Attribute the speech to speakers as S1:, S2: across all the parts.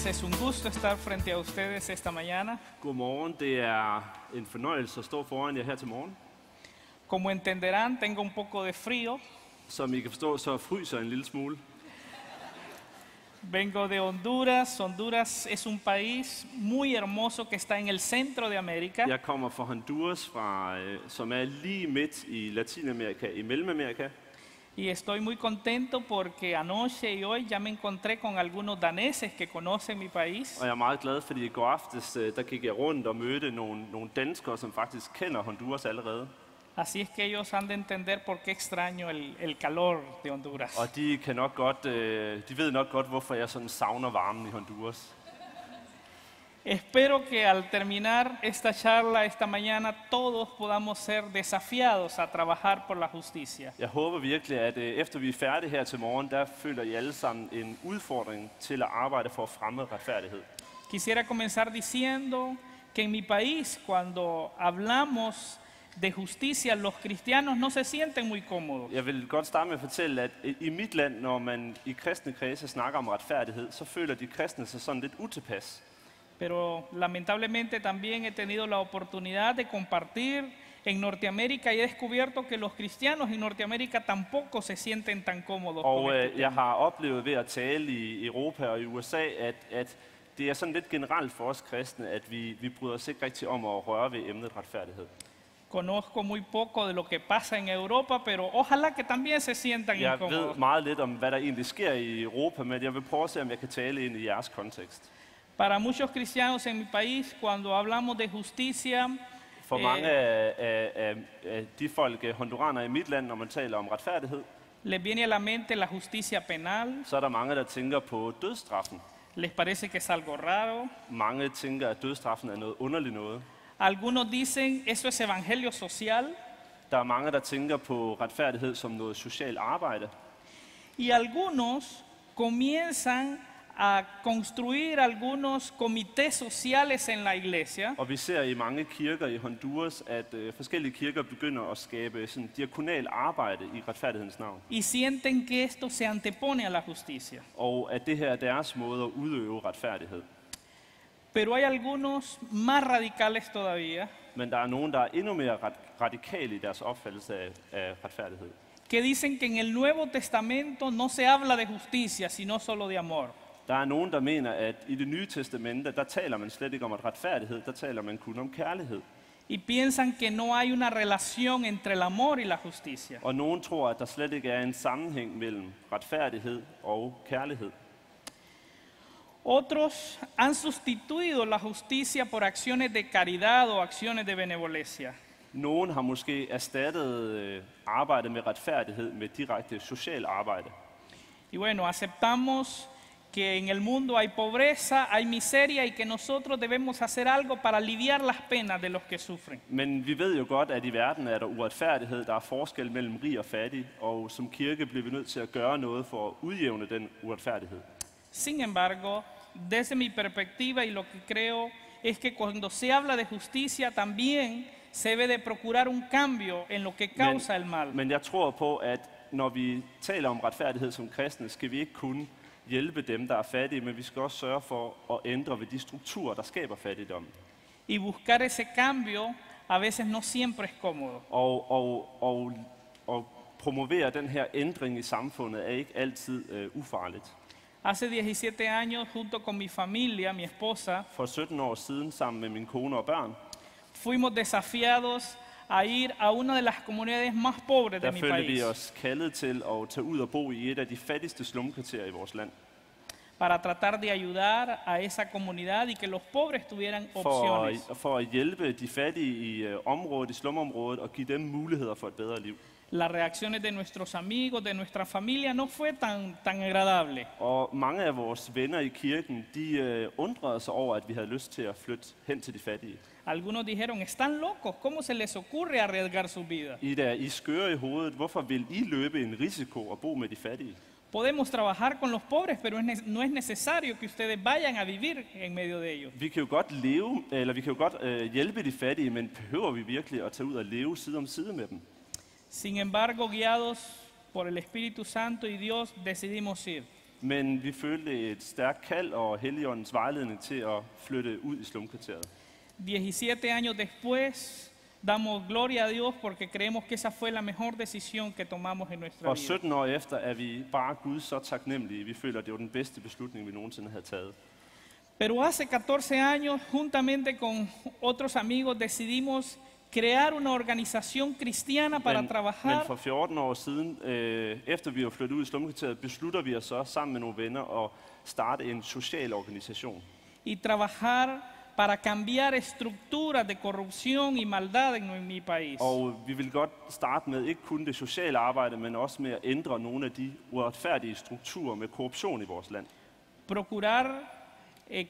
S1: es un gusto estar frente a ustedes esta mañana.
S2: Godmorgen, det er en fornøjelse at stå foran jer her til morgen.
S1: Como entenderán, tengo un poco de frío.
S2: Som I kan forstå, så fryser jeg en lille smule.
S1: Vengo de Honduras. Honduras es un país muy hermoso que está en el centro de América.
S2: Jeg kommer fra Honduras, som er lige midt i Latinamerika, i Mellemamerika.
S1: Y estoy muy contento porque anoche y hoy ya me encontré con algunos daneses que conocen mi país.
S2: Og jeg er meget glad, fordi i går aftes, der gik jeg rundt og mødte nogle danskere, som faktisk kender Honduras allerede.
S1: Así es que ellos han de entender por qué extraño el calor de Honduras.
S2: Og de ved nok godt, hvorfor jeg sådan savner varmen i Honduras.
S1: Espero que al terminar esta charla esta mañana todos podamos ser desafiados a trabajar por la justicia.
S2: Jeg håber virkelig, at efter vi er færdige her til morgen, der føler I alle sammen en udfordring til at arbejde for at fremme retfærdighed.
S1: Quisiera comenzar diciendo que en mi país, cuando hablamos de justicia, los cristianos no se sienten muy cómodos.
S2: Jeg vil godt starte med at fortælle, at i mit land, når man i kristne kredse snakker om retfærdighed, så føler de kristne sig sådan lidt utilpas.
S1: Pero lamentablemente también he tenido la oportunidad de compartir en Norteamérica y he descubierto que los cristianos en Norteamérica tampoco se sienten tan cómodos con
S2: Og
S1: este tema.
S2: jeg har oplevet ved at tale i Europa og i USA, at det er sådan lidt generelt for os kristne, at vi bryder os ikke rigtig om at røre ved emnet retfærdighed.
S1: Conozco muy poco de lo que pasa en Europa, pero ojalá que también se sientan
S2: Jeg ved
S1: incómodos.
S2: meget lidt om, hvad der egentlig sker i Europa, men jeg vil prøve at se, om jeg kan tale ind i jeres kontekst.
S1: Para muchos cristianos en mi país, cuando hablamos de justicia,
S2: For mange af de folk, honduranere i mit land, når man taler om retfærdighed,
S1: les viene a la mente la justicia penal,
S2: så er der mange, der tænker på dødsstraffen.
S1: les parece que es algo raro.
S2: Mange tænker, at dødsstraffen er noget underligt noget.
S1: Algunos dicen, eso es evangelio social.
S2: Der er mange, der tænker på retfærdighed som noget socialt arbejde.
S1: Y algunos comienzan a construir algunos comités sociales en la iglesia.
S2: Og vi ser i mange kirker i Honduras, at forskellige kirker begynder at skabe sådan diakonal arbejde i retfærdighedens navn.
S1: Y sienten que esto se antepone a la justicia.
S2: Og at det her er deres måde at udøve retfærdighed.
S1: Pero hay algunos más radicales todavía
S2: Men der er nogen, der er endnu mere radikale i deres opfattelse af retfærdighed.
S1: que dicen que en el Nuevo Testamento no se habla de justicia, sino solo de amor.
S2: Der er nogen, der mener, at i det nye testamente, der taler man slet ikke om retfærdighed, der taler man kun om kærlighed.
S1: Y piensan que no hay una relación entre el amor y la justicia.
S2: Og nogen tror, at der slet ikke er en sammenhæng mellem retfærdighed og kærlighed.
S1: Otros han sustituido la justicia por acciones de caridad o acciones de benevolencia.
S2: Nogen har måske erstattet arbejdet med retfærdighed med direkte social arbejde.
S1: Y bueno, aceptamos que en el mundo hay pobreza, hay miseria y que nosotros debemos hacer algo para aliviar las penas de los que sufren.
S2: Men vi ved jo godt, at i verden er der uretfærdighed, der er forskel mellem rig og fattig, og som kirke bliver vi nødt til at gøre noget for at udjævne den uretfærdighed.
S1: Sin embargo, desde mi perspectiva y lo que creo es que cuando se habla de justicia también se debe de procurar un cambio en lo que causa el mal.
S2: Men jeg tror på, at når vi taler om retfærdighed som kristne, skal vi ikke kun hjælpe dem, der er fattige, men vi skal også sørge for at ændre ved de strukturer, der skaber fattigdom.
S1: Y buscar ese cambio a veces no siempre es cómodo.
S2: Og promovere den her ændring i samfundet er ikke altid ufarligt.
S1: Hace 17 años, junto con mi familia, mi esposa,
S2: For 17 år siden, sammen med min kone og børn,
S1: fuimos desafiados a ir a una de las comunidades más pobres de
S2: der
S1: mi
S2: følte vi
S1: país
S2: os kaldet til at tage ud og bo i et af de fattigste slumkvarterer i vores land.
S1: para tratar de ayudar a esa comunidad y que los pobres tuvieran opciones.
S2: For at hjælpe de fattige i området, i slumområdet, og give dem muligheder for et bedre liv.
S1: Las reacciones de nuestros amigos, de nuestra familia, no fue tan agradable.
S2: Og mange af vores venner i kirken, de undrede sig over, at vi havde lyst til at flytte hen til de fattige.
S1: Algunos dijeron, están locos, ¿cómo se les ocurre arriesgar su vida?
S2: I skøre i hovedet. Hvorfor vil I løbe en risiko og bo med de fattige?
S1: Podemos trabajar con los pobres, pero no es necesario que ustedes vayan a vivir en medio de ellos.
S2: Vi kan jo godt hjælpe de fattige, men behøver vi virkelig at tage ud og leve side om side med dem?
S1: Sin embargo, guiados por el Espíritu Santo y Dios, decidimos ir.
S2: Men vi følte et stærkt kald og Helligåndens vejledning til at flytte ud i slumkvarteret.
S1: 17 años después, damos gloria a Dios porque creemos que esa fue la mejor decisión que tomamos en nuestra
S2: Og
S1: vida.
S2: 17 år efter er vi bare Gud så taknemmelige. Vi føler, at det var den bedste beslutning, vi nogensinde havde taget.
S1: Pero hace 14 años, juntamente con otros amigos, decidimos crear una organización cristiana para
S2: Men
S1: trabajar
S2: for 14 år siden, efter vi var flyttet ud i slumkvarteret, beslutter vi os så sammen med nogle venner at starte en social organisation.
S1: y trabajar para cambiar estructuras de corrupción y maldad en mi país.
S2: Og vi vil godt starte med ikke kun det sociale arbejde, men også med at ændre nogle af de uretfærdige strukturer med korruption i vores land.
S1: Procurar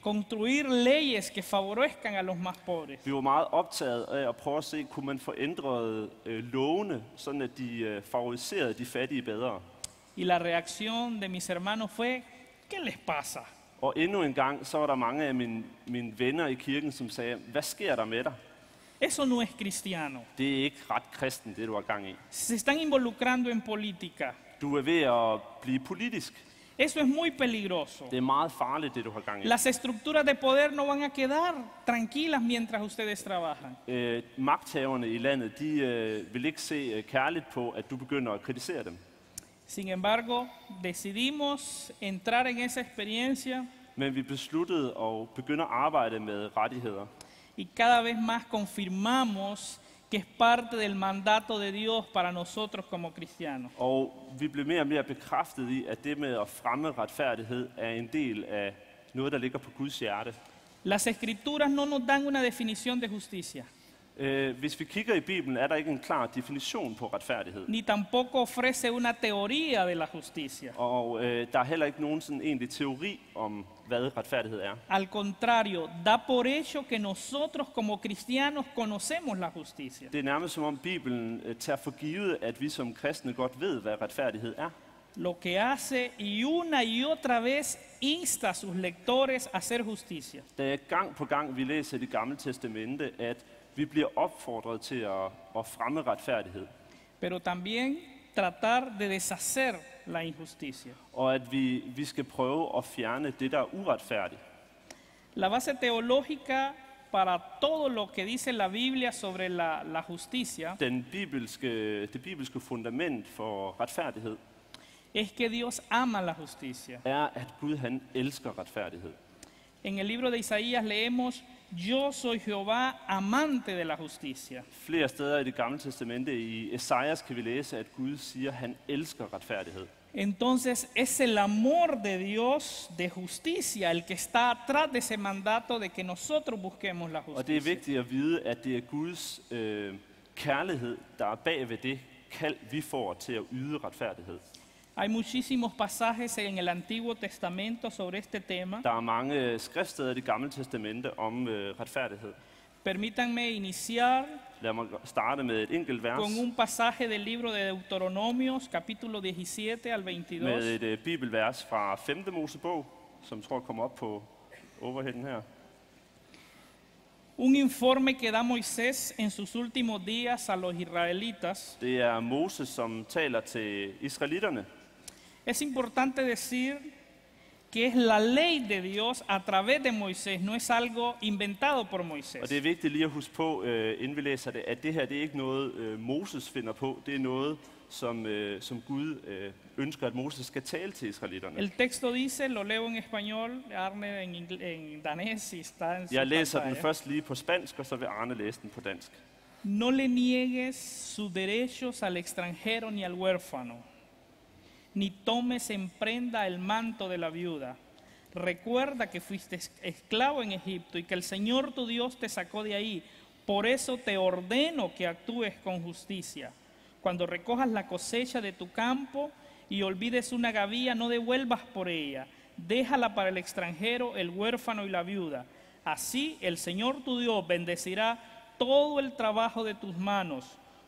S1: construir leyes que favorezcan a los más pobres.
S2: Vi var meget optaget af at prøve at se, kunne man få ændret lovene, sådan at de favoriserede de fattige bedre.
S1: Y la reacción de mis hermanos fue, ¿qué les pasa?
S2: Og endnu en gang, så var der mange af mine venner i kirken, som sagde, hvad sker der med dig?
S1: Eso no es cristiano.
S2: Det er ikke ret kristen, det du har gang i.
S1: Se están involucrando en política.
S2: Du er ved at blive politisk.
S1: Eso es muy peligroso.
S2: Det er meget farligt, det du har gang i.
S1: Las estructuras de poder no van a quedar tranquilas mientras ustedes trabajan.
S2: Magthaverne i landet, de vil ikke se kærligt på, at du begynder at kritisere dem.
S1: Sin embargo, decidimos entrar en esa experiencia
S2: Men vi besluttede at begynde at arbejde med rettigheder.
S1: y cada vez más confirmamos que es parte del mandato de Dios para nosotros como cristianos.
S2: Og vi blev mere og mere bekræftet i, at det med at fremme retfærdighed er en del af noget, der ligger på Guds hjerte.
S1: Las escrituras no nos dan una definición de justicia,
S2: Hvis vi kigger i Bibelen, er der ikke en klar definition på retfærdighed.
S1: ni tampoco ofrece una teoría de la justicia.
S2: Og der er heller ikke nogen sådan egentlig teori om, hvad retfærdighed er.
S1: Al contrario, da por hecho que nosotros como cristianos conocemos la justicia.
S2: Det er nærmest som om Bibelen tager for givet, at vi som kristne godt ved, hvad retfærdighed er.
S1: Lo que hace y una y otra vez insta a sus lectores a hacer justicia.
S2: Det er gang på gang, vi læser i Det Gamle Testamente, at vi bliver opfordret til at fremme retfærdighed.
S1: Pero también tratar de deshacer la injusticia.
S2: Og at vi skal prøve at fjerne det, der er uretfærdigt.
S1: La base teológica para todo lo que dice la Biblia sobre la justicia
S2: Det bibelske fundament for retfærdighed
S1: es que Dios ama la justicia.
S2: er, at Gud han elsker retfærdighed.
S1: En el libro de Isaías leemos, yo soy Jehová, amante de la justicia.
S2: Flere steder i Det Gamle Testamente, i Esajas, kan vi læse, at Gud siger, at han elsker retfærdighed.
S1: Entonces es el amor de Dios de justicia el que está atrás de ese mandato de que nosotros busquemos la
S2: Og det er
S1: justicia.
S2: vigtigt at vide, at det er Guds kærlighed, der er bag ved det kald, vi får til at yde retfærdighed.
S1: Hay muchísimos pasajes en el Antiguo Testamento sobre este tema.
S2: Der er mange skriftsteder i Det Gamle Testamente om retfærdighed.
S1: Permítanme iniciar
S2: Lad mig starte med et enkelt vers
S1: con un pasaje del libro de Deuteronomios, capítulo 17 al 22.
S2: med et bibelvers fra 5. Mosebog, som tror kommer op på overheaden her.
S1: Un informe que da Moisés en sus últimos días a los israelitas.
S2: Det er Moses, som taler til israelitterne.
S1: Es importante decir que es la ley de Dios a través de Moisés, no es algo inventado por
S2: Og
S1: Moisés.
S2: det er vigtigt lige at huske på, inden vi læser det, at det her det er ikke noget, Moses finder på. Det er noget, som Gud ønsker, at Moses skal tale til israelitterne.
S1: El texto dice, lo leo en español, Arne en danés si está en su
S2: Jeg læser den
S1: pantalla.
S2: først lige på spansk, og så vil Arne læse den på dansk.
S1: No le niegues sus derechos al extranjero ni al huérfano, ni tomes en prenda el manto de la viuda. Recuerda que fuiste esclavo en Egipto y que el Señor tu Dios te sacó de ahí. Por eso te ordeno que actúes con justicia. Cuando recojas la cosecha de tu campo y olvides una gavilla, no devuelvas por ella. Déjala para el extranjero, el huérfano y la viuda. Así el Señor tu Dios bendecirá todo el trabajo de tus manos.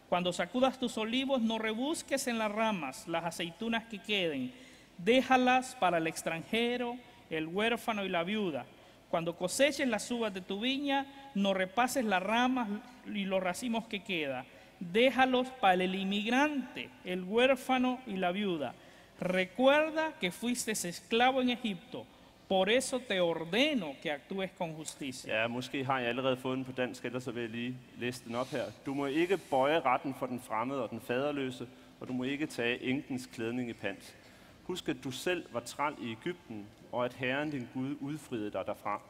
S1: Cuando sacudas tus olivos, no rebusques en las ramas las aceitunas que queden. Déjalas para el extranjero, el huérfano y la viuda. Cuando coseches las uvas de tu viña, no repases las ramas y los racimos que quedan. Déjalos para el inmigrante, el huérfano y la viuda. recuerda que fuiste esclavo en Egipto, por eso te ordeno que actúes con justicia.
S2: Ja, måske har jeg allerede fået den på dansk, ellers så vil jeg lige læse den op her. Du må ikke bøje retten for den fremmede og den faderløse, og du må ikke tage enkens klædning i pant. Husk, at du selv var træl i Egypten, og at Herren din Gud udfriede dig derfra.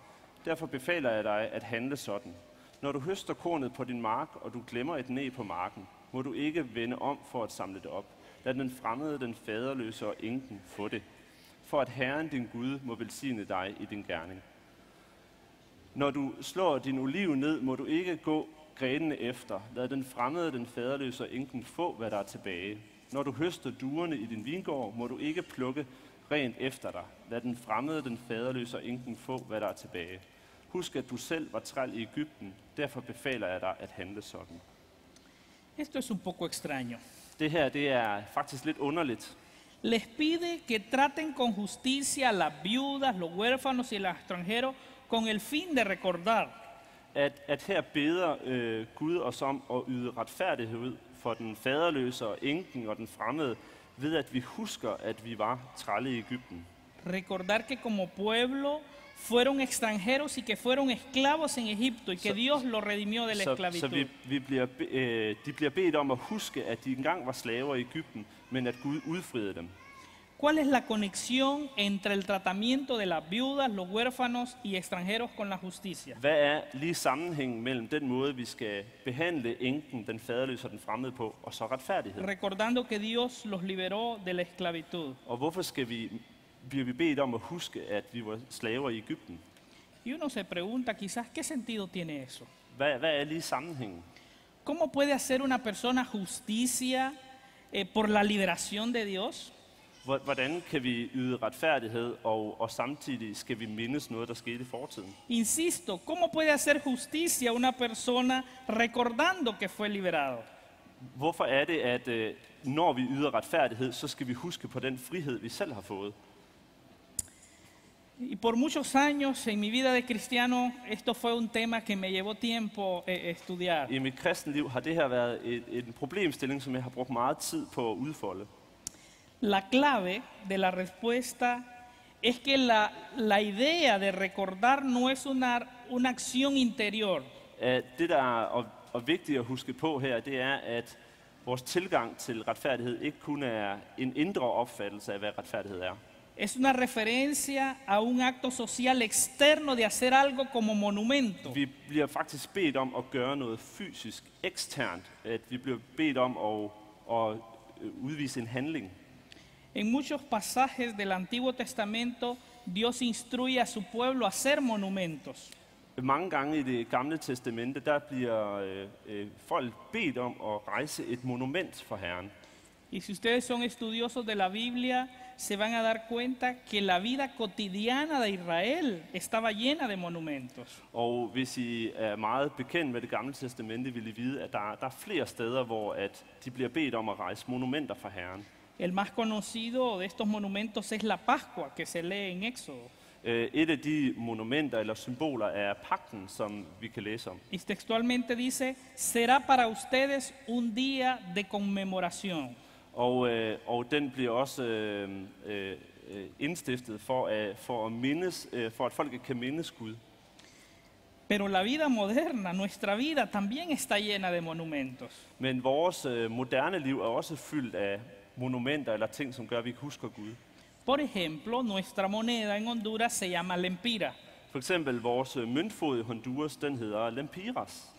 S2: Derfor befaler jeg dig at handle sådan. Når du høster kornet på din mark, og du glemmer et næ på marken, må du ikke vende om for at samle det op. Lad den fremmede, den faderløse og enken få det, for at Herren din Gud må velsigne dig i din gerning. Når du slår din oliv ned, må du ikke gå grenene efter. Lad den fremmede, den faderløse og enken få, hvad der er tilbage. Når du høster druerne i din vingård, må du ikke plukke rent efter dig. Lad den fremmede, den faderløse og enken få, hvad der er tilbage. Husk, at du selv var træl i Egypten. Derfor befaler jeg dig at handle sådan.
S1: Esto es un poco extraño.
S2: Det her, det er faktisk lidt underligt.
S1: Les pide que traten con justicia a las viudas, los huérfanos y los extranjeros con el fin de recordar.
S2: At her beder Gud os om at yde retfærdighed for den faderløse og enken og den fremmede, ved at vi husker, at vi var trælle i Egypten.
S1: Recordar que como pueblo fueron extranjeros y que fueron esclavos en Egipto y que Dios los redimió de la
S2: Så
S1: esclavitud.
S2: de bliver bedt om at huske, at de engang var slaver i Egypten, men at Gud udfriede dem.
S1: ¿Cuál es la conexión entre el tratamiento de las viudas, los huérfanos y extranjeros con la justicia?
S2: Hvad er lige sammenhængen mellem den måde, vi skal behandle enken, den faderløse og den fremmede på, og så retfærdighed?
S1: Recordando que Dios los liberó de la esclavitud.
S2: Og hvorfor bliver vi bedt om at huske, at vi var slaver i Egypten?
S1: Y uno se pregunta quizás qué sentido tiene eso.
S2: Hvad er lige sammenhængen?
S1: ¿Cómo puede hacer una persona justicia por la liberación de Dios?
S2: Hvordan kan vi yde retfærdighed, og samtidig skal vi mindes noget, der skete i fortiden?
S1: Insisto, ¿cómo puede hacer justicia una persona recordando que fue liberado?
S2: Hvorfor er det, at når vi yder retfærdighed, så skal vi huske på den frihed, vi selv har fået?
S1: Y por muchos años en mi vida de cristiano, esto fue un tema que me llevó tiempo estudiar.
S2: I mit kristenliv har det her været en problemstilling, som jeg har brugt meget tid på at udfolde.
S1: La clave de la respuesta es que la idea de recordar no es una acción interior.
S2: Det, der er vigtigt at huske på her, det er, at vores tilgang til retfærdighed ikke kun er en indre opfattelse af, hvad retfærdighed er.
S1: Es una referencia a un acto social externo de hacer algo como monumento.
S2: Vi bliver faktisk bedt om at gøre noget fysisk eksternt. At vi bliver bedt om at udvise en handling.
S1: En muchos pasajes del Antiguo Testamento, Dios instruye a su pueblo a hacer monumentos.
S2: Mange gange i det gamle testamente, der bliver folk bedt om at rejse et monument for Herren.
S1: Y si ustedes son estudiosos de la Biblia, se van a dar cuenta que la vida cotidiana de Israel estaba llena de monumentos.
S2: Og hvis I er meget bekendt med det gamle testamente, vil I vide, at der er flere steder, hvor at de bliver bedt om at rejse monumenter for Herren.
S1: El más conocido de estos monumentos es la Pascua, que se lee en Éxodo.
S2: Et af de monumenter eller symboler er pagten, som vi kan læse om.
S1: Y textualmente dice, será para ustedes un día de conmemoración.
S2: Og den bliver også indstiftet for at folket kan mindes Gud.
S1: Pero la vida moderna, nuestra vida, también está llena de monumentos.
S2: Men vores moderne liv er også fyldt af monumenter eller ting, som gør, at vi ikke husker Gud.
S1: Por ejemplo, nuestra moneda en Honduras se llama lempira.
S2: For eksempel vores møntfod i Honduras, den hedder lempiras.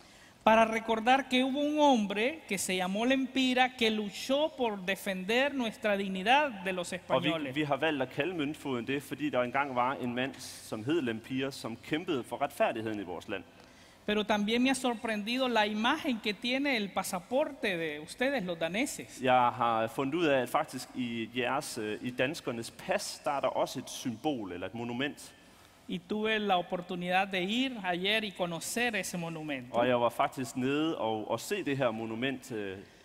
S1: Para recordar que hubo un hombre que se llamó Lempira que luchó por defender nuestra dignidad de los
S2: Og
S1: españoles.
S2: vi har valgt at kalde møntfoden det, fordi der engang var en mand, som hed Lempiras, som kæmpede for retfærdigheden i vores land.
S1: Pero también me ha sorprendido la imagen que tiene el pasaporte de ustedes, los daneses.
S2: Jeg har fundet ud af, at faktisk i danskernes pas, der er der også et symbol eller et monument.
S1: Y tuve la oportunidad de ir ayer y conocer ese monumento.
S2: Og jeg var faktisk nede og se det her monument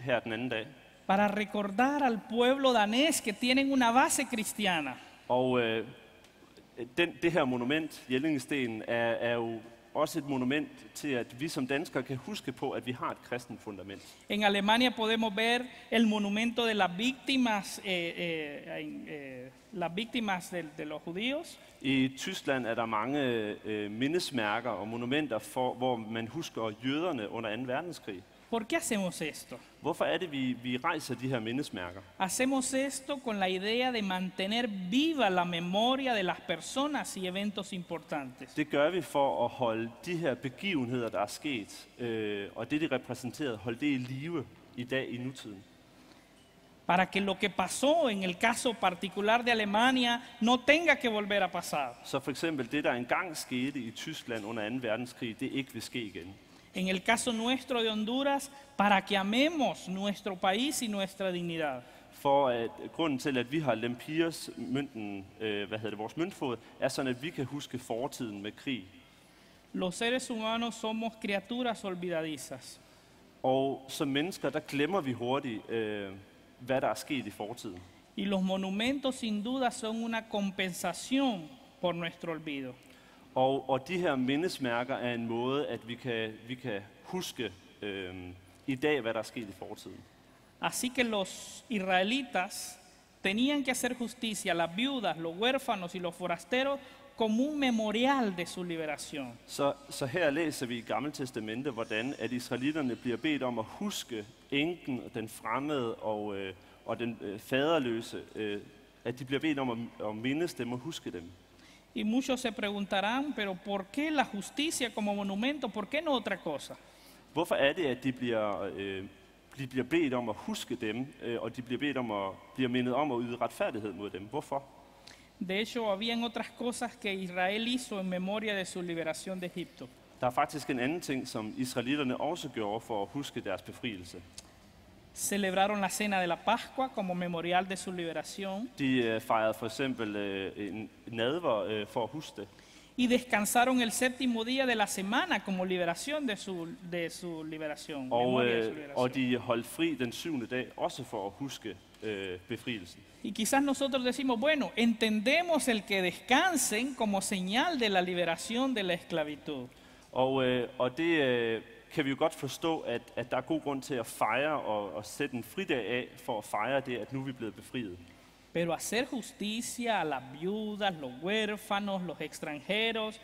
S2: her den anden dag.
S1: Para recordar al pueblo danés que tienen una base cristiana.
S2: Og det her monument, Jellingestenen, er jo også et monument til, at vi som danskere kan huske på, at vi har et kristent fundament.
S1: En Alemania podemos ver el monumento de las víctimas de los judíos.
S2: I Tyskland er der mange mindesmærker og monumenter, hvor man husker jøderne under 2. verdenskrig.
S1: ¿Por qué hacemos esto?
S2: Hvorfor er det, vi rejser de her mindesmærker?
S1: Hacemos esto con la idea de mantener viva la memoria de las personas y eventos importantes.
S2: Det gør vi for at holde de her begivenheder, der er sket, og det, de repræsenterede, holde det i live i dag i nutiden.
S1: Para que lo que pasó en el caso particular de Alemania no tenga que volver a pasar.
S2: Så for eksempel det, der engang skete i Tyskland under 2. verdenskrig, det ikke vil ske igen.
S1: En el caso nuestro de Honduras, para que amemos nuestro país y nuestra dignidad.
S2: For at grunden til, at vi har lempirs vores møntfod, er sådan, at vi kan huske fortiden med krig.
S1: Los seres humanos somos criaturas olvidadizas.
S2: Og som mennesker, der glemmer vi hurtigt, hvad der er sket i fortiden.
S1: Y los monumentos sin duda son una compensación por nuestro olvido.
S2: Og de her mindesmærker er en måde, at vi kan huske i dag, hvad der er sket i fortiden.
S1: Así que los israelitas tenían que hacer justicia a las viudas, los huérfanos y los forasteros como un memorial de su liberación.
S2: Så her læser vi i Gamle Testamente, hvordan at israelitterne bliver bedt om at huske enken, den fremmede og den faderløse, at de bliver bedt om at mindes dem og huske dem.
S1: Y muchos se preguntarán, pero ¿por qué la justicia como monumento? ¿Por qué no otra cosa?
S2: Hvorfor er det, at de bliver bedt om at huske dem, og de bliver mindet om at yde retfærdighed mod dem? Hvorfor?
S1: De hecho, habían otras cosas que Israel hizo en memoria de su liberación de Egipto.
S2: Der er faktisk en anden ting, som israelitterne også gjorde for at huske deres befrielse.
S1: Celebraron la cena de la Pascua como memorial de su liberación.
S2: De fejrede for eksempel en nadver for at huske det.
S1: Y descansaron el séptimo día de la semana como liberación de su liberación. memoria de su liberación.
S2: Og de holdt fri den 7. dag, også for at huske befrielsen.
S1: Y quizás nosotros decimos, bueno, entendemos el que descansen como señal de la liberación de la esclavitud.
S2: Og det kan vi jo godt forstå, at der er god grund til at fejre og sætte en fridag af for at fejre det, at nu er vi blevet befriet.
S1: Pero hacer justicia a las viudas, los huérfanos, los extranjeros,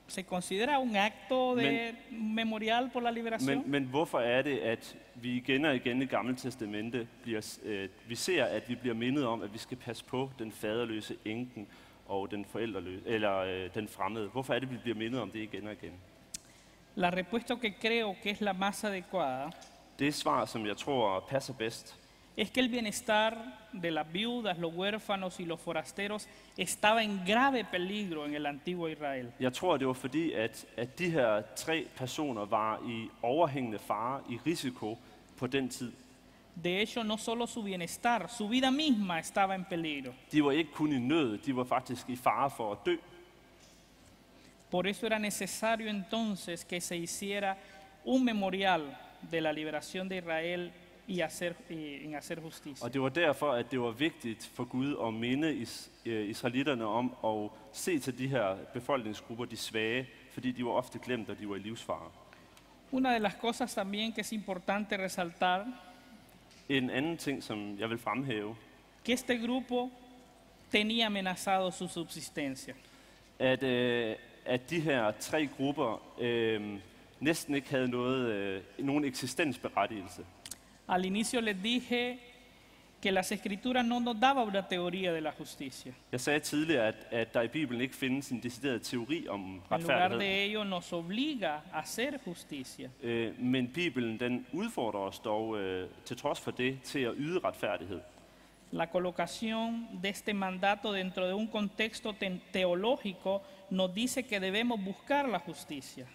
S1: ¿se considera un acto de memorial por la liberación?
S2: Men hvorfor er det, at vi igen og igen i Gamle Testamente vi ser, at vi bliver mindet om, at vi skal passe på den faderløse enken og den forældreløse, eller den fremmede? Hvorfor er det, vi bliver mindet om det igen og igen?
S1: La respuesta que creo que es la más adecuada
S2: Det svar, som jeg tror passer bedst,
S1: es que el bienestar de las viudas, los huérfanos y los forasteros estaba en grave peligro en el antiguo Israel.
S2: Jeg tror, det var fordi, at de her 3 personer var i overhængende fare, i risiko på den tid.
S1: De hecho, no solo su bienestar, su vida misma estaba en peligro.
S2: De var ikke kun i nød, de var faktisk i fare for at dø.
S1: Por eso era necesario entonces que se hiciera un memorial de la liberación de Israel y en hacer justicia.
S2: Og det var derfor, at det var vigtigt for Gud at minde israelitterne om at se til de her befolkningsgrupper, de svage, fordi de var ofte glemt, og de var i livsfare.
S1: Una de las cosas también que es importante resaltar,
S2: En anden ting, som jeg vil fremhæve,
S1: que este grupo tenía amenazado su subsistencia.
S2: At de her 3 grupper næsten ikke havde nogen eksistensberettigelse.
S1: Al inicio les dije que las escrituras no nos daban una teoría de la justicia.
S2: Jeg sagde tidligere, at der i Bibelen ikke findes en decideret teori om
S1: En lugar
S2: retfærdighed.
S1: de ello nos obliga a hacer justicia.
S2: Men Bibelen den udfordrer os dog til trods for det til at yde retfærdighed.
S1: La colocación de este mandato dentro de un contexto teológico nos dice que debemos buscar la justicia.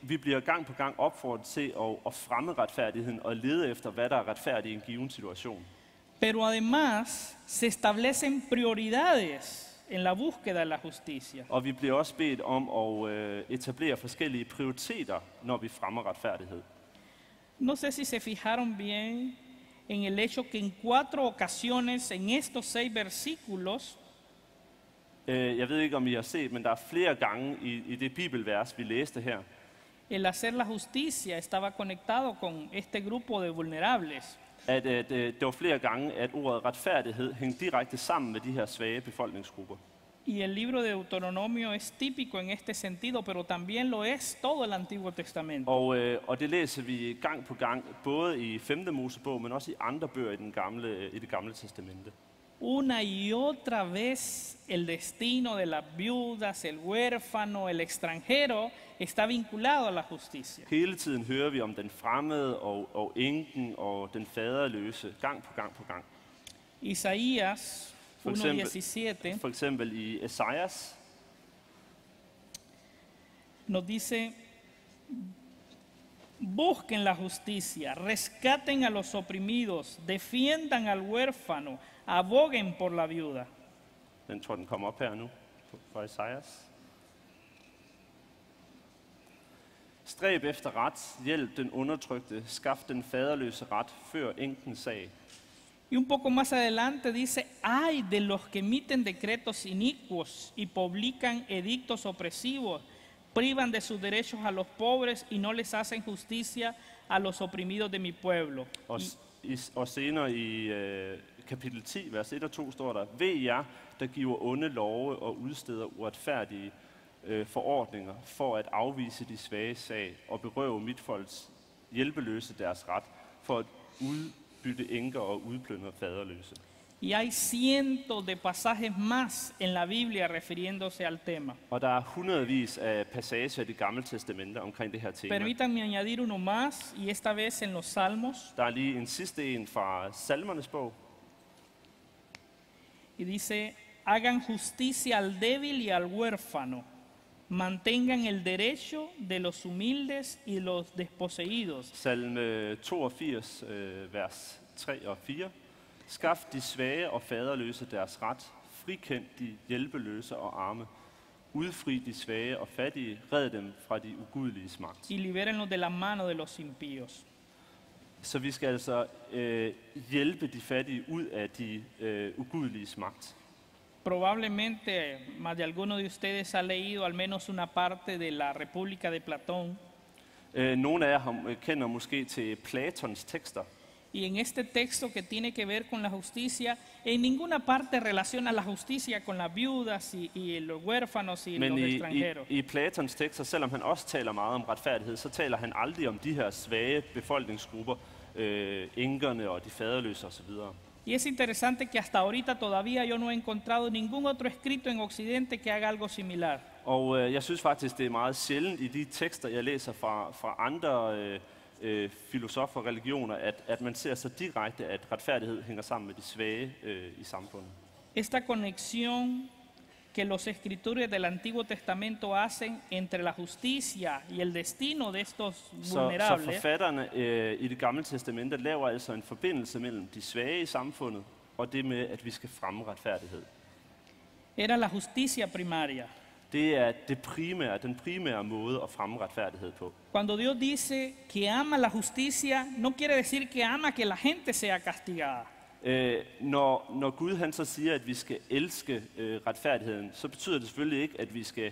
S2: Vi bliver gang på gang opfordret til at fremme retfærdigheden og lede efter, hvad der er retfærdigt i en given situation.
S1: Pero además se establecen prioridades en la búsqueda de la justicia.
S2: Og vi bliver også bedt om at etablere forskellige prioriteter, når vi fremmer retfærdighed.
S1: No sé si se fijaron bien en el hecho que en 4 ocasiones en estos 6 versículos
S2: Jeg ved ikke, om I har set, men der er flere gange i det bibelvers, vi læste her,
S1: El hacer la justicia estaba conectado con este grupo de vulnerables.
S2: at det var flere gange, at ordet retfærdighed hængte direkte sammen med de her svage befolkningsgrupper.
S1: Y el libro de Deuteronomio es típico en este sentido, pero también lo es todo el Antiguo Testamento.
S2: Og det læser vi gang på gang, både i 5. Mosebog, men også i andre bøger i det gamle testamente.
S1: Una y otra vez el destino de las viudas, el huérfano, el extranjero está vinculado a la justicia.
S2: Hele tiden hører vi om den fremmede og enken og den faderløse, gang på gang.
S1: Isaías
S2: For
S1: 1:17
S2: For eksempel i Esajas,
S1: nos dice: busquen la justicia, rescaten a los oprimidos, defiendan al huérfano, aboguen por la viuda.
S2: den tror den kommer op her nu, fra Esajas. Stræb efter ret, hjælp den undertrykte, skaf den faderløse ret, før enkens sag.
S1: Y un poco más adelante dice: ay de los que emiten decretos inicuos y publican edictos opresivos, privan de sus derechos a los pobres y no les hacen justicia a los oprimidos de mi pueblo.
S2: Og senere i kapitel 10, vers 1 og 2 står der: ved jer, der giver onde love og udsteder uretfærdige forordninger for at afvise de svage sag og berøve mit folks hjælpeløse deres ret, for at udbytte enker og udplyndre faderløse.
S1: Y hay cientos de pasajes más en la Biblia refiriéndose al tema.
S2: Og der er hundredvis af passager i det gamle testamente omkring det her tema.
S1: Permítanme añadir uno más, y esta vez en los Salmos,
S2: Der er lige en sidste en fra Salmernes bog,
S1: y dice: hagan justicia al débil y al huérfano, mantengan el derecho de los humildes y los desposeídos.
S2: salme 82, vers 3 og 4. Skaf de svage og faderløse deres ret, frikend de hjælpeløse og arme, udfri de svage og fattige, red dem fra de ugudeliges magt.
S1: Y libérenlos de la mano de los impíos.
S2: Så vi skal altså hjælpe de fattige ud af de ugudeliges magt.
S1: Probablemente más de alguno de ustedes ha leído al menos una parte de la República de Platón.
S2: Nogle af jer kender måske til Platons tekster.
S1: Y en este texto que tiene que ver con la justicia, en ninguna parte relaciona la justicia con las viudas y los huérfanos y
S2: Men
S1: los extranjeros.
S2: i Platons tekster, selvom han også taler meget om retfærdighed, så taler han aldrig om de her svage befolkningsgrupper, enkerne og de faderløse osv.
S1: Y es interesante que hasta ahorita todavía yo no he encontrado ningún otro escrito en Occidente que haga algo similar.
S2: Og jeg synes faktisk, det er meget sjældent i de tekster, jeg læser fra andre filosofer og religioner, at man ser så direkte, at retfærdighed hænger sammen med de svage i samfundet.
S1: Esta conexión que los escritores del Antiguo Testamento hacen entre la justicia y el destino de estos
S2: Så
S1: vulnerables
S2: forfatterne i det gamle testamente laver altså en forbindelse mellem de svage i samfundet og det med, at vi skal fremme retfærdighed.
S1: era la justicia primaria.
S2: Det er den primære måde at fremme retfærdighed på.
S1: Cuando Dios dice que ama la justicia, no quiere decir que ama que la gente sea castigada.
S2: Når Gud han så siger, at vi skal elske retfærdigheden, så betyder det selvfølgelig ikke, at vi skal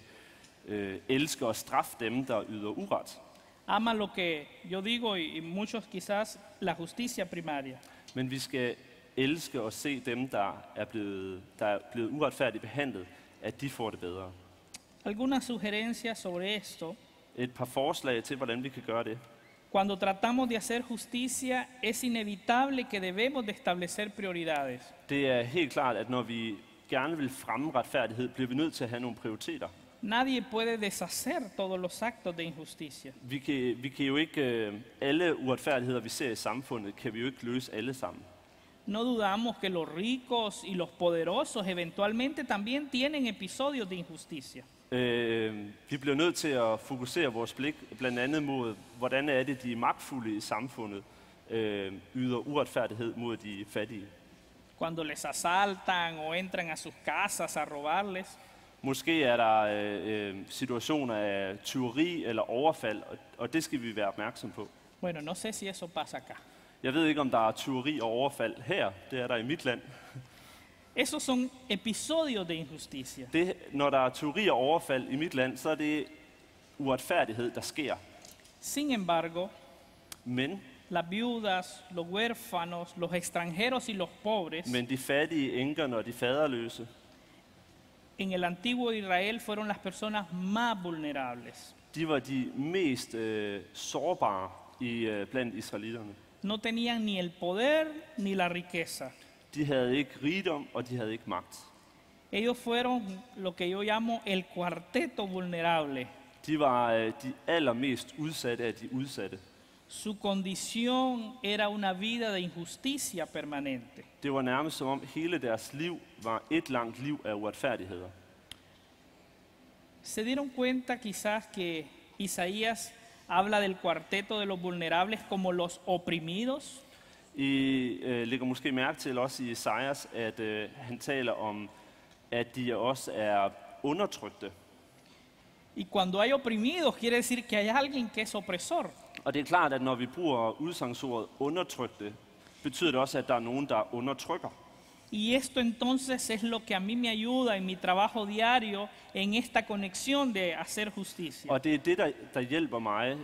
S2: elske og straffe dem, der yder uret.
S1: Ama lo que yo digo y muchos quizás la justicia primaria.
S2: Men vi skal elske og se dem, der er blevet uretfærdigt behandlet, at de får det bedre.
S1: Algunas sugerencias sobre esto.
S2: Et par forslag til, hvordan vi kan gøre det.
S1: Cuando tratamos de hacer justicia, es inevitable que debemos de establecer prioridades.
S2: Det er helt klart, at når vi gerne vil fremme retfærdighed, bliver vi nødt til at have nogle prioriteter.
S1: Nadie puede deshacer todos los actos de injusticia.
S2: Vi kan jo ikke, alle uretfærdigheder, vi ser i samfundet, kan vi jo ikke løse alle sammen.
S1: No dudamos que los ricos y los poderosos eventualmente también tienen episodios de injusticia.
S2: Vi bliver nødt til at fokusere vores blik blandt andet mod, hvordan er det, de magtfulde i samfundet yder uretfærdighed mod de fattige.
S1: Cuando les asaltan o entran a sus casas a robarles.
S2: Måske er der situationer af tyveri eller overfald, og det skal vi være opmærksom på.
S1: Bueno, no sé si eso pasa acá.
S2: Jeg ved ikke, om der er tyveri og overfald her. Det er der i mit land.
S1: Esos son episodios de injusticia.
S2: Når der er tyveri og overfald i mit land, så er det uretfærdighed, der sker.
S1: Sin embargo,
S2: Men
S1: las viudas, los huérfanos, los extranjeros y los pobres
S2: de fattige, enkerne og de faderløse,
S1: en el antiguo Israel fueron las personas más vulnerables.
S2: de var de mest sårbare blandt israelitterne.
S1: No tenían ni el poder ni la riqueza.
S2: De havde ikke rigdom, og de havde ikke magt.
S1: Ellos fueron lo que yo llamo el cuarteto vulnerable.
S2: De var de allermest udsatte af de udsatte.
S1: Su condición era una vida de injusticia permanente.
S2: Det var nærmest som om hele deres liv var et langt liv af uretfærdigheder.
S1: ¿Se dieron cuenta quizás que Isaías habla del cuarteto de los vulnerables como los oprimidos?
S2: I lægger måske mærke til også i Esajas, at han taler om, at de også er undertrykte.
S1: Y cuando hay oprimidos quiere decir que hay alguien que es opresor.
S2: Og det er klart, at når vi bruger udsagnordet undertrykte, betyder det også, at der er nogen, der undertrykker.
S1: Y esto entonces es lo que a mí me ayuda en mi trabajo diario en esta conexión de hacer justicia.
S2: Og det er det, der hjælper mig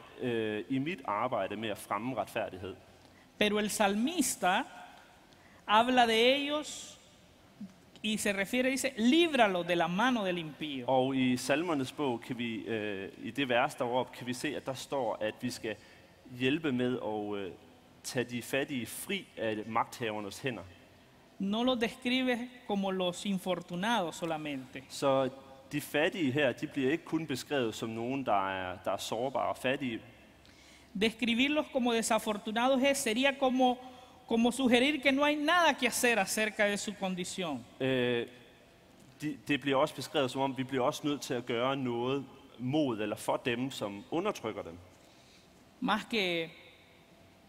S2: i mit arbejde med at fremme retfærdighed.
S1: Pero el salmista habla de ellos y se refiere, dice, líbralo de la mano del impío.
S2: Og i Salmernes bog kan vi, i det vers deroppe, kan vi se, at der står, at vi skal hjælpe med at tage de fattige fri af magthavernes hænder.
S1: No los describe como los infortunados solamente.
S2: Så de fattige her, de bliver ikke kun beskrevet som nogen, der er sårbare og fattige.
S1: Describirlos como desafortunados sería como sugerir que no hay nada que hacer acerca de su condición.
S2: Det bliver også beskrevet som om, vi bliver også nødt til at gøre noget mod eller for dem, som undertrykker dem.
S1: Más que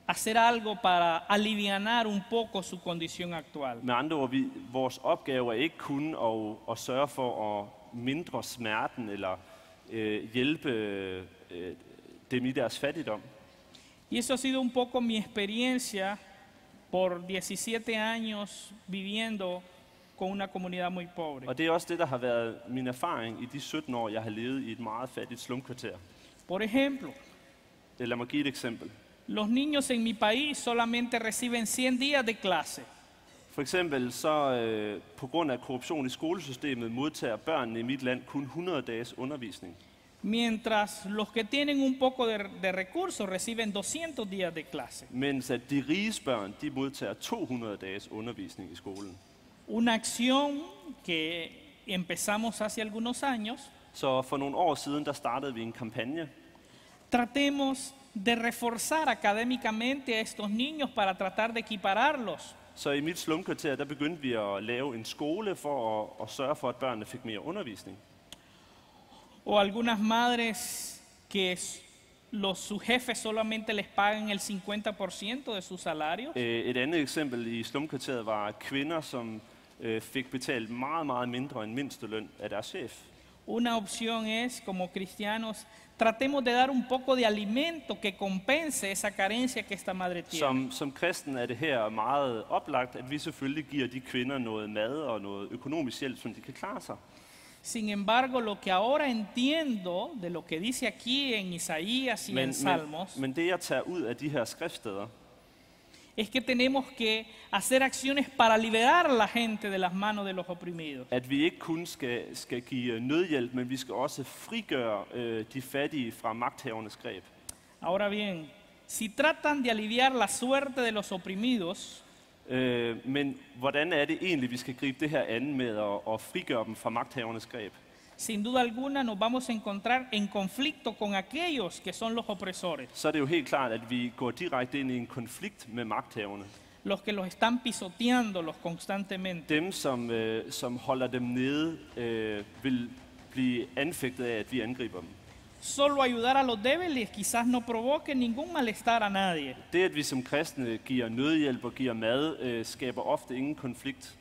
S1: hacer algo para alivianar un poco su condición actual.
S2: Med andre ord, vores opgave er ikke kun at sørge for at mindre smerten eller hjælpe dem i deres fattigdom.
S1: Y eso ha sido un poco mi experiencia por 17 años viviendo con una comunidad muy pobre.
S2: Og det er også det, der har været min erfaring i de 17 år, jeg har levet i et meget fattigt slumkvarter.
S1: Por ejemplo,
S2: Lad mig give et eksempel.
S1: los niños en mi país solamente reciben 100 días de clase.
S2: For eksempel så på grund af korruption i skolesystemet modtager børnene i mit land kun 100 dages undervisning.
S1: Mientras los que tienen un poco de recursos reciben 200 días de clase.
S2: Mens at de riges børn, de modtager 200 dages undervisning i skolen.
S1: Una acción que empezamos hace algunos años.
S2: Så for nogle år siden, der startede vi en kampagne.
S1: Tratemos de reforzar académicamente a estos niños para tratar de equipararlos.
S2: Så i mit slumkvarter, der begyndte vi at lave en skole for at sørge for, at børnene fik mere undervisning.
S1: O algunas madres que sus jefes solamente les pagan el 50% de sus salarios.
S2: Et andet eksempel i slumkvarteret var kvinder, som fik betalt meget, meget mindre end mindsteløn af deres chef.
S1: Una opción es, como cristianos, tratemos de dar un poco de alimento que compense esa carencia que esta madre tiene.
S2: Som kristen er det her meget oplagt, at vi selvfølgelig giver de kvinder noget mad og noget økonomisk hjælp, som de kan klare sig.
S1: Sin embargo, lo que ahora entiendo de lo que dice aquí en Isaías y en Salmos
S2: Men det jeg tager ud af de her skriftsteder,
S1: es que tenemos que hacer acciones para liberar a la gente de las manos de los oprimidos.
S2: at vi ikke kun skal give nødhjælp, men vi skal også frigøre de fattige fra magthavernes greb.
S1: Ahora bien, si tratan de aliviar la suerte de los oprimidos,
S2: Men hvordan er det egentlig, vi skal gribe det her an med at frigøre dem fra magthavernes greb?
S1: sin duda alguna nos vamos a encontrar en conflicto con aquellos que son los opresores,
S2: Så er det jo helt klart, at vi går direkte ind i en konflikt med magthaverne.
S1: los que los están pisoteándolos constantemente.
S2: Dem, som holder dem nede, vil blive anfægtet af, at vi angriber dem.
S1: Solo ayudar a los débiles quizás no provoque ningún malestar a nadie,
S2: Det, at vi som kristne giver nødhjælp og giver mad, skaber ofte ingen konflikt.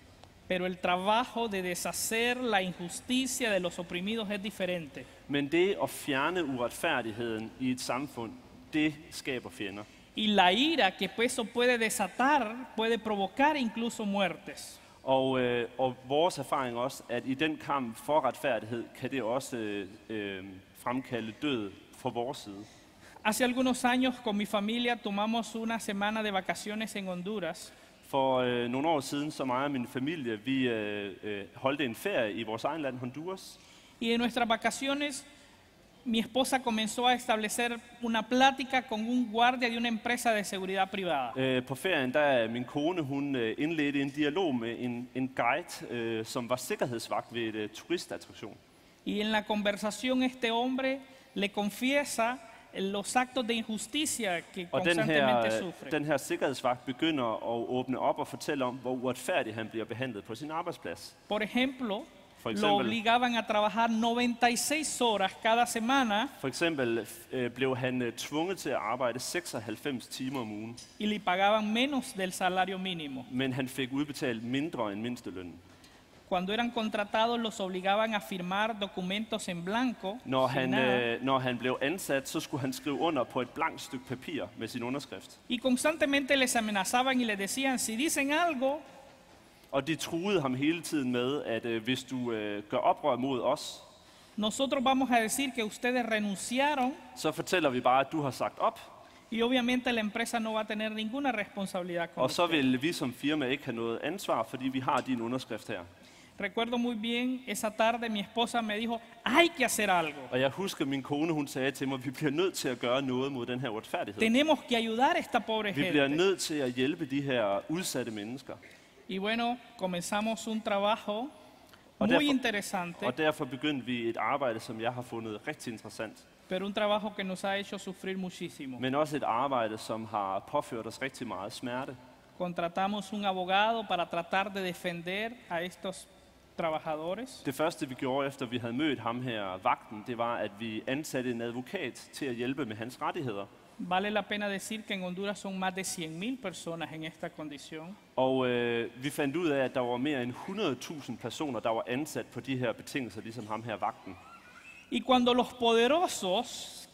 S1: pero el trabajo de deshacer la injusticia de los oprimidos es diferente.
S2: Men det at fjerne uretfærdigheden i et samfund, det skaber fjender.
S1: Y la ira que eso puede desatar puede provocar incluso muertes.
S2: Og vores erfaring også, at i den kamp for retfærdighed, kan det også fremkalde død fra vores side.
S1: Hace algunos años con mi familia tomamos una semana de vacaciones en Honduras
S2: For nogle år siden, så mig og min familie, vi holdt en ferie i vores egen land, Honduras.
S1: y en nuestras vacaciones mi esposa comenzó a establecer una plática con un guardia de una empresa de seguridad privada.
S2: På ferien, der min kone, hun indledte en dialog med en guide, som var sikkerhedsvagt ved et turistattraktion.
S1: Y en la conversación este hombre le confiesa los actos de injusticia que
S2: Og
S1: constantemente sufre.
S2: den her sikkerhedsvagt begynder at åbne op og fortælle om, hvor uretfærdigt han bliver behandlet på sin arbejdsplads.
S1: Por ejemplo,
S2: For
S1: lo
S2: eksempel,
S1: obligaban a trabajar 96 horas cada semana
S2: for eksempel blev han tvunget til at arbejde 96 timer om ugen,
S1: y le pagaban menos del salario mínimo.
S2: men han fik udbetalt mindre end mindstelønnen.
S1: Cuando eran contratados los obligaban a firmar documentos en blanco. sin nada,
S2: Når han blev ansat, så skulle han skrive under på et blankt stykke papir med sin underskrift.
S1: y constantemente les amenazaban y les decían, si dicen algo,
S2: Og de truede ham hele tiden med, at hvis du gør oprør mod os,
S1: nosotros vamos a decir que ustedes renunciaron
S2: så fortæller vi bare, at du har sagt op,
S1: y obviamente la empresa no va a tener ninguna responsabilidad con
S2: og så
S1: ustedes.
S2: vil vi som firma ikke have noget ansvar, fordi vi har din underskrift her.
S1: Recuerdo muy bien, esa tarde mi esposa me dijo, hay que hacer algo.
S2: Og jeg husker, min kone, hun sagde til mig, at vi bliver nødt til at gøre noget mod den her uretfærdighed.
S1: Tenemos que ayudar a esta pobre
S2: Vi bliver
S1: gente.
S2: nødt til at hjælpe de her udsatte mennesker.
S1: Y bueno, comenzamos un trabajo
S2: Og
S1: muy
S2: derfor-
S1: interesante,
S2: Og derfor begyndte vi et arbejde, som jeg har fundet rigtig interessant.
S1: pero un trabajo que nos ha hecho sufrir muchísimo.
S2: Men også et arbejde, som har påført os rigtig meget smerte.
S1: Contratamos un abogado para tratar de defender a estos trabajadores.
S2: Det første, vi gjorde, efter vi havde mødt ham her, vagten, det var, at vi ansatte en advokat til at hjælpe med hans rettigheder.
S1: Vale la pena decir que en Honduras son más de 100.000 personas en esta condición.
S2: Og vi fandt ud af, at der var mere end 100.000 personer, der var ansat på de her betingelser, ligesom ham her, vagten.
S1: Y cuando los poderosos,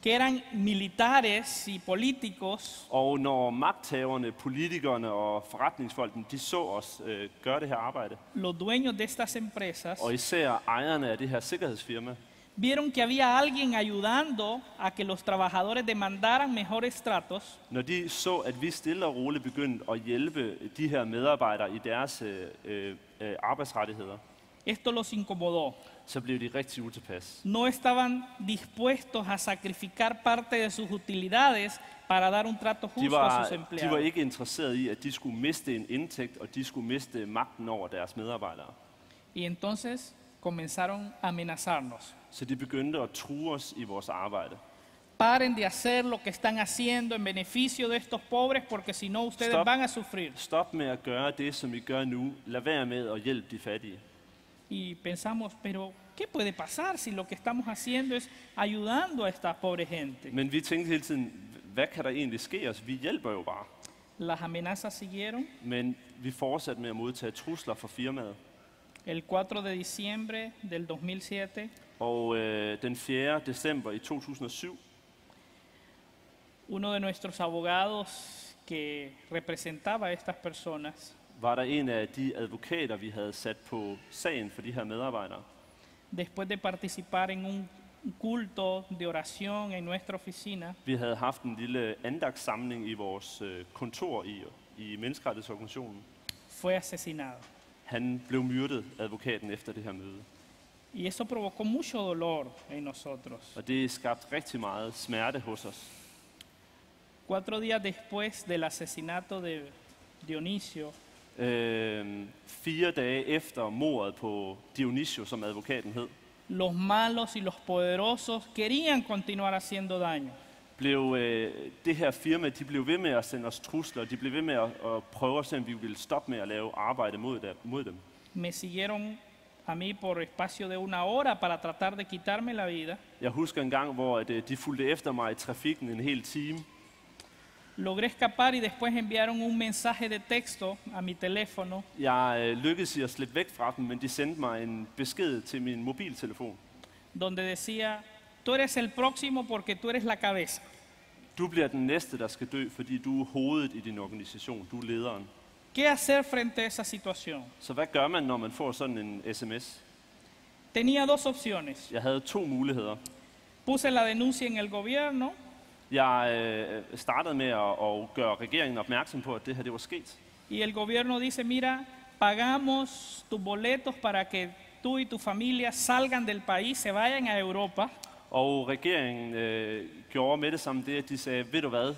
S1: que eran militares y políticos,
S2: Og når magthaverne, politikerne og forretningsfolkene, de så os gøre det her arbejde,
S1: los dueños de estas empresas,
S2: og især ejerne af det her sikkerhedsfirma,
S1: vieron que había alguien ayudando a que los trabajadores demandaran mejores tratos,
S2: når de så, at vi stille og roligt begyndte at hjælpe de her medarbejdere i deres arbejdsrettigheder,
S1: esto los incomodó.
S2: så blev de rigtig utilpas.
S1: No estaban dispuestos a sacrificar parte de sus utilidades para dar un trato
S2: De
S1: justo a sus
S2: var
S1: empleados.
S2: ikke interesserede i, at de skulle miste en indtægt, og de skulle miste magten over deres medarbejdere.
S1: Y entonces comenzaron a amenazarnos.
S2: Så de begyndte at true os i vores arbejde.
S1: Paren de hacer lo que están haciendo en beneficio de estos pobres, porque si no ustedes
S2: Stop.
S1: van a sufrir.
S2: Stop med at gøre det, som I gør nu. Lad være med at hjælpe de fattige.
S1: Y pensamos, pero ¿qué puede pasar si lo que estamos haciendo es ayudando a esta pobre gente?
S2: Men vi tænkte hele tiden, hvad kan der egentlig ske os? Vi hjælper jo bare.
S1: Las amenazas siguieron.
S2: Men vi fortsatte med at modtage trusler fra firmaet.
S1: El 4 de diciembre del 2007,
S2: Og den 4. december i 2007,
S1: uno de nuestros abogados que representaba a estas personas
S2: var der en af de advokater, vi havde sat på sagen for de her medarbejdere.
S1: después de participar en un culto de oración en nuestra oficina,
S2: Vi havde haft en lille andagtssamling i vores kontor i menneskerettighedsorganisationen.
S1: fue asesinado.
S2: Han blev myrdet, advokaten, efter det her møde.
S1: Y eso provocó mucho dolor en nosotros.
S2: Og det skabte rigtig meget smerte hos os.
S1: 4 días después del asesinato de Dionisio,
S2: 4 dage efter mordet på Dionisio, som advokaten hed,
S1: los malos y los poderosos querían continuar haciendo daño.
S2: blev det her firma, de blev ved med at sende os trusler, de blev ved med at prøve at se, om vi ville stoppe med at lave arbejde mod dem.
S1: Me siguieron a mí por espacio de 1 hora para tratar de quitarme la vida.
S2: Jeg husker en gang, hvor de fulgte efter mig i trafikken en hel time.
S1: Logré escapar y después enviaron un mensaje de texto a mi teléfono
S2: Jeg lykkedes i at slippe væk fra dem, men de sendte mig en besked til min mobiltelefon.
S1: donde decía, tú eres el próximo porque tú eres la cabeza.
S2: Du bliver den næste, der skal dø, fordi du er hovedet i din organisation. Du er lederen.
S1: ¿Qué hacer frente a esa situación?
S2: Så hvad gør man, når man får sådan en sms?
S1: Tenía dos opciones.
S2: Jeg havde 2 muligheder.
S1: Puse la denuncia en el gobierno
S2: Jeg startede med at gøre regeringen opmærksom på, at det her det var sket.
S1: y el gobierno dice, mira, pagamos tus boletos para que tú y tu familia salgan del país, se vayan a Europa.
S2: Og regeringen gjorde med det samme det, at de sagde, ved du hvad,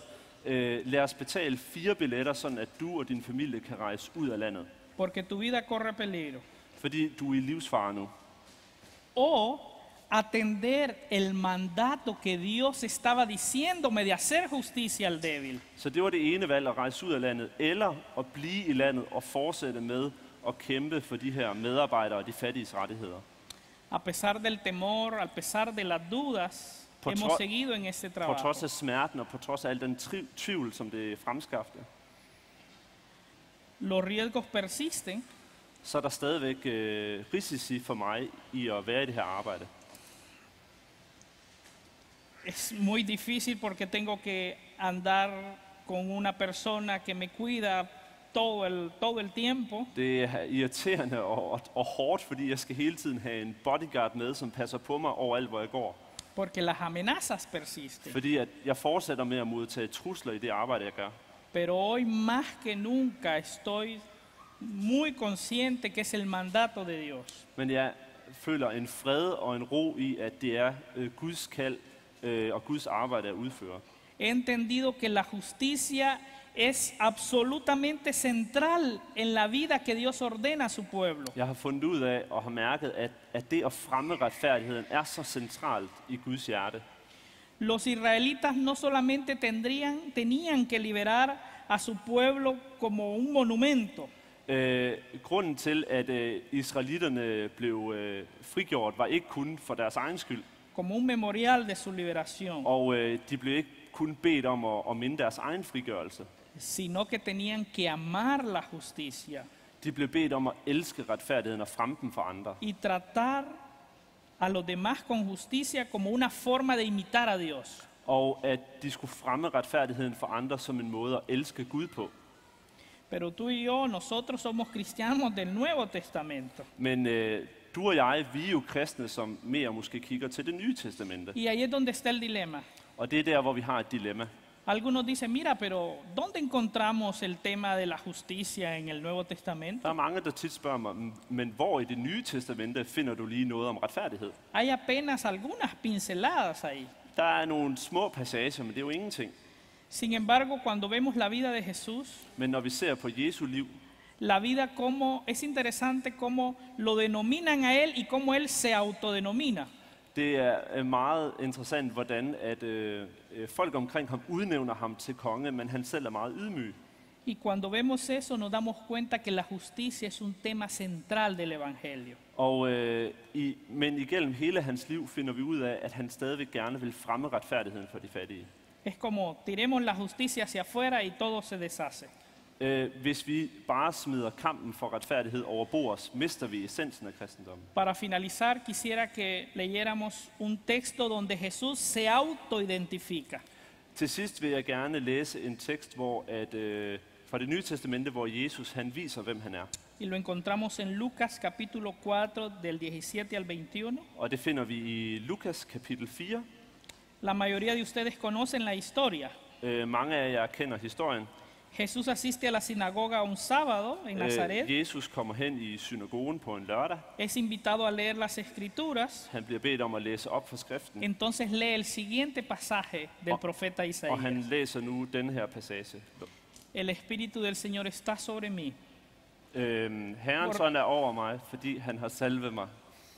S2: lad os betale 4 billetter, sådan at du og din familie kan rejse ud af landet.
S1: Porque tu vida corre peligro.
S2: Fordi du er i livsfare nu.
S1: O atender el mandato que Dios estaba diciéndome de hacer justicia al débil.
S2: Så det var det ene valg, at rejse ud af landet, eller at blive i landet og fortsætte med at kæmpe for de her medarbejdere og de fattiges rettigheder.
S1: A pesar del temor, a pesar de las dudas,
S2: Por
S1: hemos
S2: tro-
S1: seguido en este
S2: På
S1: trabajo.
S2: trods af smerten og på trods af al den tvivl, som det fremskabte,
S1: Los riesgos persisten,
S2: så er der stadigvæk risici for mig i at være i det her arbejde.
S1: es muy difícil porque tengo que andar con una persona que me cuida todo el tiempo.
S2: Det er irriterende og hårdt, fordi jeg skal hele tiden have en bodyguard med, som passer på mig overalt, hvor jeg går.
S1: Porque las amenazas persisten.
S2: Fordi at jeg fortsætter med at modtage trusler i det arbejde, jeg gør.
S1: Pero hoy más que nunca estoy muy consciente que es el mandato de Dios.
S2: Men jeg føler en fred og en ro i, at det er Guds kald og Guds arbejde at udføre.
S1: He entendido que la justicia es absolutamente central en la vida que Dios ordena a su pueblo.
S2: Jeg har fundet ud af og har mærket, at det at fremme retfærdigheden er så centralt i Guds hjerte.
S1: Los israelitas no solamente tenían que liberar a su pueblo como un monumento,
S2: Grunden til, at israelitterne blev frigjort, var ikke kun for deres egen skyld.
S1: como un memorial de su liberación,
S2: Og de blev ikke kun bedt om at minde deres egen frigørelse.
S1: sino que tenían que amar la justicia
S2: De blev bedt om at elske retfærdigheden og fremme den for andre.
S1: y tratar a los demás con justicia como una forma de imitar a Dios.
S2: Og at de skulle fremme retfærdigheden for andre som en måde at elske Gud på.
S1: Pero tú y yo, nosotros somos cristianos del Nuevo Testamento.
S2: Men du og jeg, vi er jo kristne, som mere måske kigger til det nye testamente.
S1: Y ahí es donde está el dilema.
S2: Og det er der, hvor vi har et dilemma.
S1: Algunos dicen, mira, pero ¿dónde encontramos el tema de la justicia en el Nuevo Testamento?
S2: Der er mange, der tit spørger mig, men hvor i det nye testamente finder du lige noget om retfærdighed?
S1: Hay apenas algunas pinceladas ahí.
S2: Der er nogle små passager, men det er jo ingenting.
S1: Sin embargo, cuando vemos la vida de Jesús,
S2: Men når vi ser på Jesu liv,
S1: la vida como es interesante cómo lo denominan a él y cómo él se autodenomina.
S2: det er meget interessant, hvordan at folk omkring ham udnævner ham til konge, men han selv er meget ydmyg.
S1: Y cuando vemos eso nos damos cuenta que la justicia es un tema central del Evangelio.
S2: Og, men igennem hele hans liv finder vi ud af, at han stadigvæk gerne vil fremme retfærdigheden for de fattige.
S1: Es como tiremos la justicia hacia afuera y todo se deshace.
S2: Hvis vi bare smider kampen for retfærdighed over bord, mister vi essensen af kristendommen.
S1: Para finalizar, quisiera que leyéramos un texto donde Jesús se autoidentifica.
S2: Til sidst vil jeg gerne læse en tekst fra det nye testamente, hvor Jesus han viser, hvem han er.
S1: Y lo encontramos en Lucas capítulo 4 del 17 al 21.
S2: Og det finder vi i Lukas kapitel 4.
S1: La mayoría de ustedes conocen la historia.
S2: Mange af jer kender historien.
S1: Jesús asiste a la sinagoga un sábado en Nazaret.
S2: Jesus kommer hen i synagogen på en lørdag.
S1: Es invitado a leer las escrituras.
S2: Han bliver bedt om at læse op fra skriften.
S1: Entonces lee el siguiente pasaje del profeta
S2: Og
S1: Isaías.
S2: han læser nu den her passage.
S1: El Espíritu del Señor está sobre mí,
S2: Herrens ånd er over mig, fordi han har salvet mig.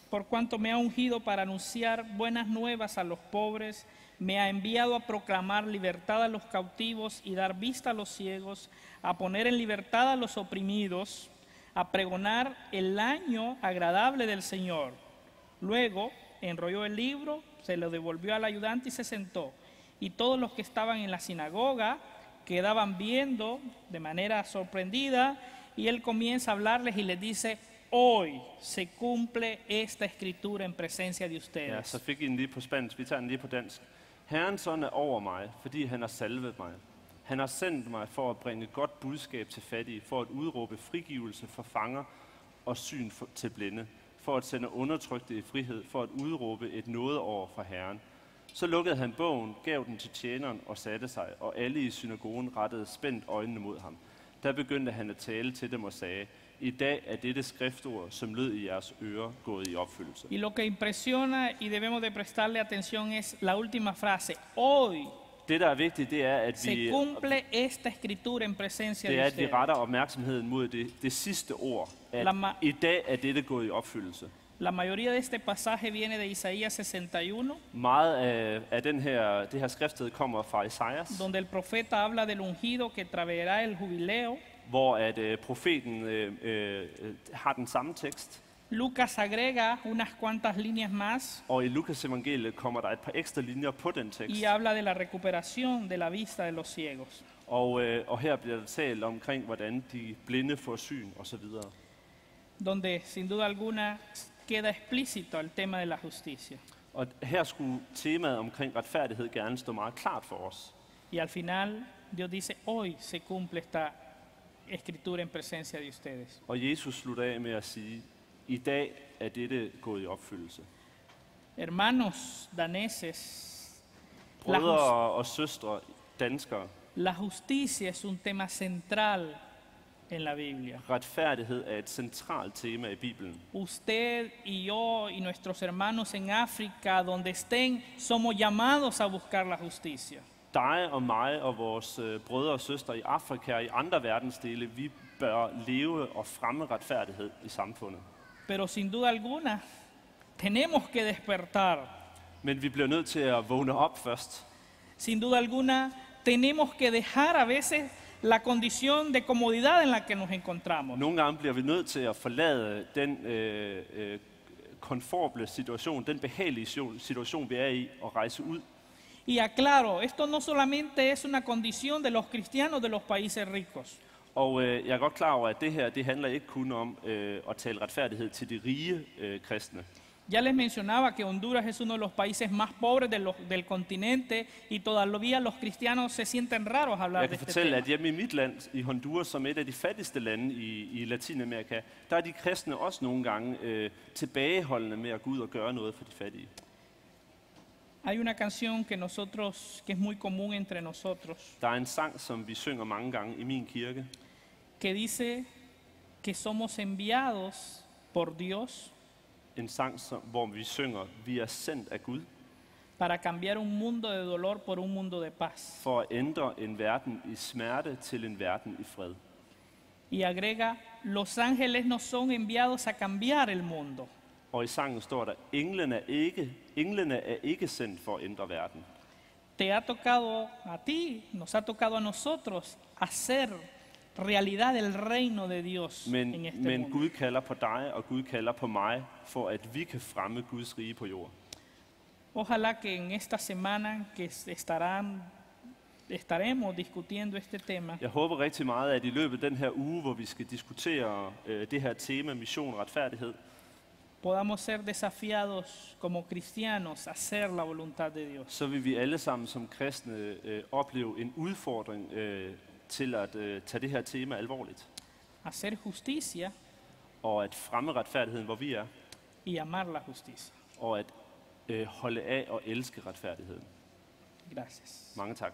S1: por cuanto me ha ungido para anunciar buenas nuevas a los pobres, me ha enviado a proclamar libertad a los cautivos y dar vista a los ciegos, a poner en libertad a los oprimidos, a pregonar el año agradable del Señor. Luego enrolló el libro, se lo devolvió al ayudante y se sentó. Y todos los que estaban en la sinagoga quedaban viendo de manera sorprendida, y él comienza a hablarles y les dice: hoy se cumple esta escritura en presencia de
S2: Ja,
S1: ustedes.
S2: så fik I den lige på spansk. Vi tager den lige på dansk. Herrens ånd er over mig, fordi han har salvet mig. Han har sendt mig for at bringe godt budskab til fattige, for at udråbe frigivelse for fanger og syn til blinde, for at sende undertrykte i frihed, for at udråbe et nådeår fra Herren. Så lukkede han bogen, gav den til tjeneren og satte sig, og alle i synagogen rettede spændt øjnene mod ham. Der begyndte han at tale til dem og sagde, i dag er dette skriftord, som lød i jeres ører, gået i opfyldelse.
S1: Y lo que impresiona y debemos de prestarle atención es la última frase. Hoy
S2: Det, der er vigtigt, det er, at
S1: se cumple esta escritura en presencia de
S2: vi
S1: ustedes.
S2: retter opmærksomheden mod det sidste ord, at i dag er dette gået i opfyldelse.
S1: La mayoría de este pasaje viene de Isaías 61,
S2: Meget af det her skriftsted kommer fra Esajas,
S1: donde el profeta habla del ungido que traerá el jubileo.
S2: hvor at profeten har den samme tekst.
S1: Lucas agrega unas cuantas líneas más
S2: Og i Lukas evangeliet kommer der et par ekstra linjer på den tekst.
S1: y habla de la recuperación de la vista de los ciegos.
S2: Og her bliver der talt omkring, hvordan de blinde får syn osv.
S1: Donde sin duda alguna queda explícito el tema de la justicia.
S2: Og her skulle temaet omkring retfærdighed gerne stå meget klart for os.
S1: Y al final Dios dice, hoy se cumple esta escritura en presencia de ustedes.
S2: Og Jesus slutter af med at sige, i dag er dette gået i opfyldelse.
S1: Hermanos daneses,
S2: Brødre og søstre, danskere,
S1: la justicia es un tema central en la Biblia.
S2: retfærdighed er et centralt tema i Bibelen.
S1: Usted y yo y nuestros hermanos en África, donde estén, somos llamados a buscar la justicia.
S2: Dig og mig og vores brødre og søstre i Afrika og i andre verdensdele, vi bør leve og fremme retfærdighed i samfundet.
S1: Pero sin duda alguna, tenemos que despertar.
S2: Men vi bliver nødt til at vågne op først.
S1: Sin duda alguna, tenemos que dejar a veces la condición de comodidad en la que nos encontramos.
S2: Nogle gange bliver vi nødt til at forlade den komfortable situation, den behagelige situation, vi er i, og rejse ud.
S1: Y aclaro, esto no solamente es una condición de los cristianos de los países ricos.
S2: Og jeg er godt klar over, at det her, det handler ikke kun om at tale retfærdighed til de rige kristne.
S1: Ya les mencionaba que Honduras es uno de los países más pobres del continente y todavía los cristianos se sienten raros hablar
S2: Jeg
S1: de
S2: kan
S1: este
S2: fortælle,
S1: tema.
S2: at hjemme i mit land, i Honduras, som et af de fattigste lande i Latinamerika, der er de kristne også nogle gange tilbageholdende med at gå ud og gøre noget for de fattige.
S1: Hay una canción que es muy común entre nosotros,
S2: Der er en sang, som vi synger mange gange i min kirke,
S1: que dice que somos enviados por Dios
S2: en sang, hvor vi synger, vi er sendt af Gud,
S1: para cambiar un mundo de dolor por un mundo de paz.
S2: for at ændre en verden i smerte til en verden i fred.
S1: Y agrega, los ángeles no son enviados a cambiar el mundo.
S2: Og i sangen står der, englene er ikke sendt for at ændre verden.
S1: Te ha tocado a ti, nos ha tocado a nosotros hacer realidad el reino de Dios en este
S2: Men
S1: mundo.
S2: Gud kalder på dig, og Gud kalder på mig, for at vi kan fremme Guds rige på jorden.
S1: Ojalá que en esta semana que estaremos discutiendo este tema,
S2: Jeg håber rigtig meget, at i løbet af den her uge, hvor vi skal diskutere det her tema, mission og retfærdighed,
S1: podamos ser desafiados como cristianos a hacer la voluntad de Dios.
S2: så vil vi alle sammen som kristne opleve en udfordring til at tage det her tema alvorligt.
S1: Hacer justicia
S2: Og at fremme retfærdigheden, hvor vi er.
S1: y amar la justicia.
S2: Og at holde af og elske retfærdigheden.
S1: Gracias.
S2: Mange tak.